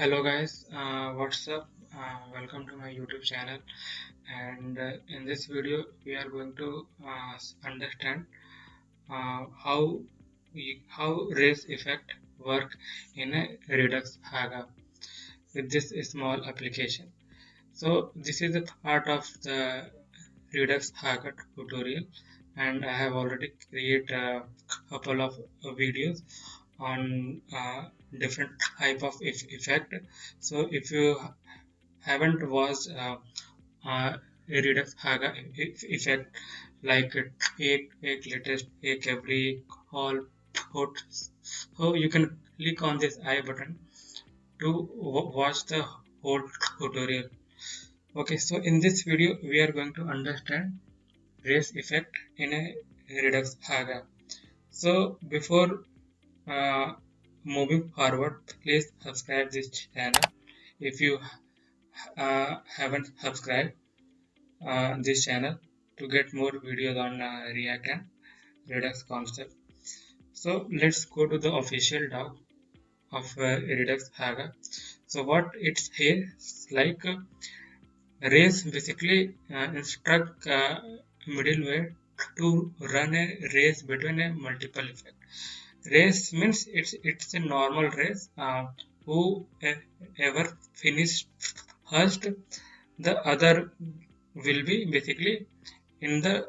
Hello guys, what's up? Welcome to my YouTube channel. And in this video, we are going to understand how race effect work in a Redux Haga with this small application. So this is a part of the Redux Haga tutorial, and I have already created a couple of videos on different type of effect. So if you haven't watched a Redux Haga effect like take latest take every all put, so you can click on this I button to watch the whole tutorial. Okay, so in this video we are going to understand race effect in a Redux Haga. So before uh, moving forward, please subscribe this channel if you haven't subscribed this channel to get more videos on React and Redux concept. So let's go to the official doc of Redux Haga. So what it's here is like race basically instruct middleware to run a race between a multiple effect. Race means it's a normal race. Who ever finished first, the other will be basically in the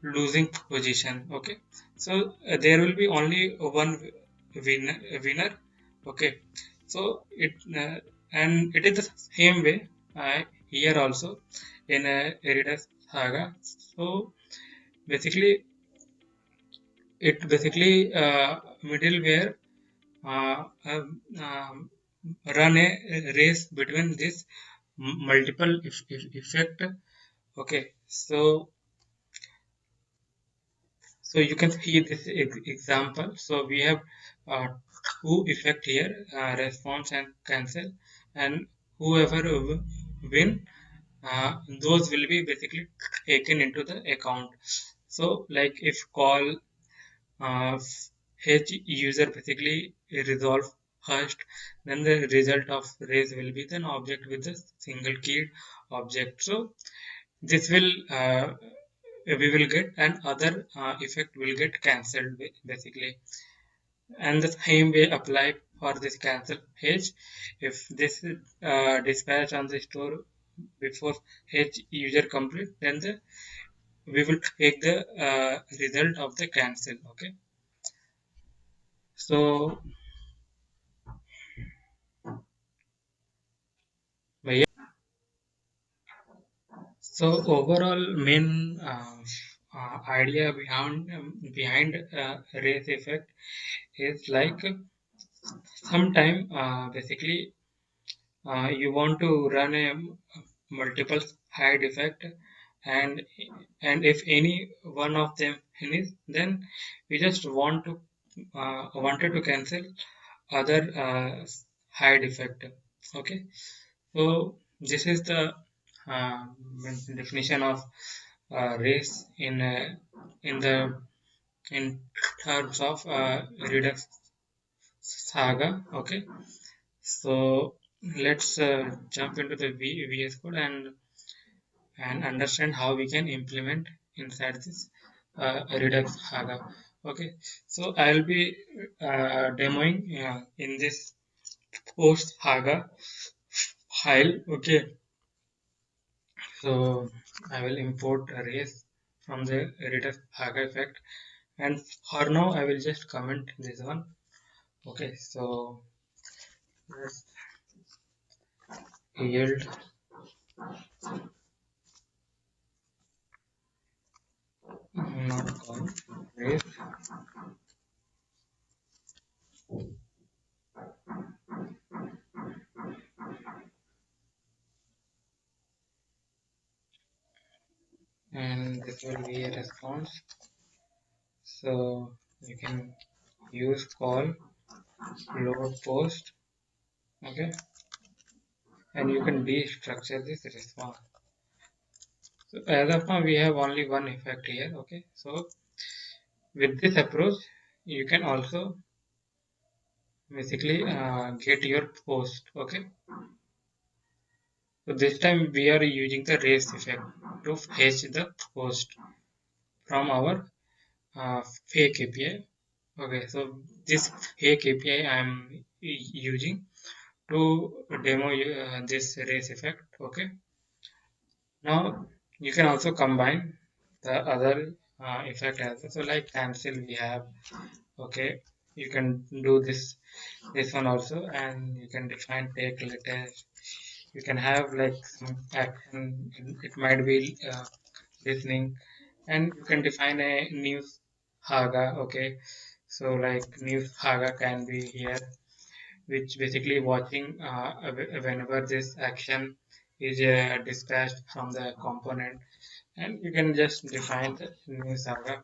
losing position. Okay, so there will be only one winner. Okay, so and it is the same way here also in Eridas Saga. So basically it basically middleware um, run a race between this multiple effect. Okay, so you can see this example. So we have uh, two effect here, response and cancel, and whoever win, those will be basically taken into the account. So like if call uh, H user basically resolve first, then the result of race will be an object with a single keyed object. So this will we will get and other effect will get cancelled basically, and the same way apply for this cancel H. If this dispatch on the store before H user complete, then we will take the result of the cancel. Okay, so So overall, main idea behind race effect is like sometime basically you want to run a multiple side effect, and if any one of them finish, then we just wanted to cancel other side effect. Okay, so this is the uh, definition of race in the in terms of Redux Saga. Okay, so let's jump into the VS Code and understand how we can implement inside this Redux Saga. Okay, so I'll be demoing in this post Haga file. Okay, so I will import arrays from the Redux Haga effect, and for now I will just comment this one. Okay, so let's yield not call arrays, and this will be a response. So you can use call load post. Okay, and you can destructure this response. So as of now we have only one effect here. Okay, so with this approach you can also basically get your post. Okay, so this time we are using the race effect to fetch the post from our fake API. Okay, so this fake API I am using to demo this race effect. Okay, now you can also combine the other effect as well. So like cancel we have. Okay, you can do this one also, and you can define take letter. You can have like some action. It might be listening, and you can define a news haga. Okay, so like news haga can be here, which basically watching whenever this action is dispatched from the component, and you can just define the news saga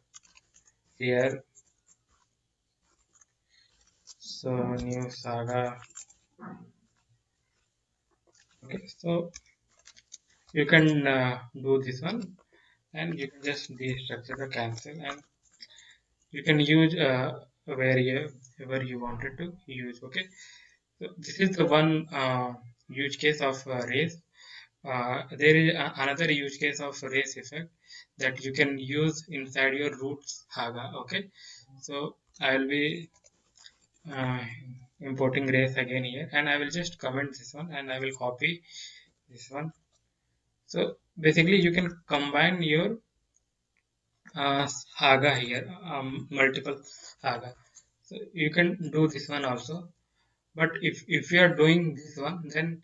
here. So news saga. Okay, so you can do this one, and you can just destructure the cancel, and you can use wherever you wanted to use. Okay, so this is the one use case of race. There is another use case of race effect that you can use inside your roots Haga. Okay, so I will be uh, importing race again here, and I will just comment this one, and I will copy this one. So basically, you can combine your Haga here, multiple Haga. So you can do this one also. But if you are doing this one, then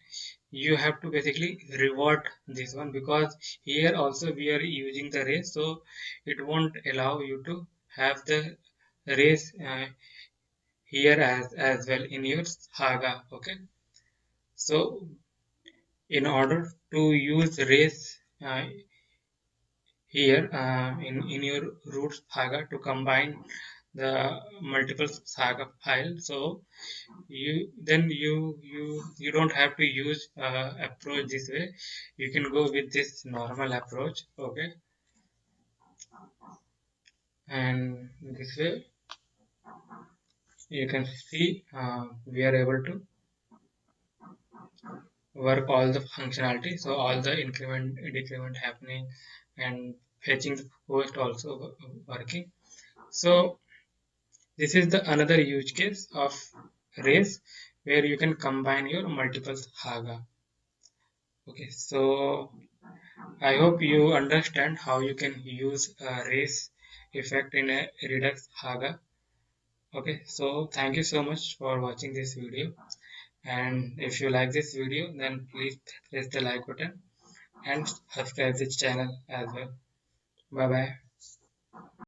you have to basically revert this one, because here also we are using the race, so it won't allow you to have the race here as well in your Haga. Okay, so in order to use race here in your root saga to combine the multiple saga file, so you don't have to use approach this way. You can go with this normal approach. Okay, and this way you can see we are able to work all the functionality, so all the increment decrement happening, and fetching the post also working. So this is the another use case of race, where you can combine your multiple Haga. Okay, so I hope you understand how you can use a race effect in a Redux Haga. Okay, so thank you so much for watching this video. And if you like this video, then please press the like button and subscribe this channel as well. Bye bye.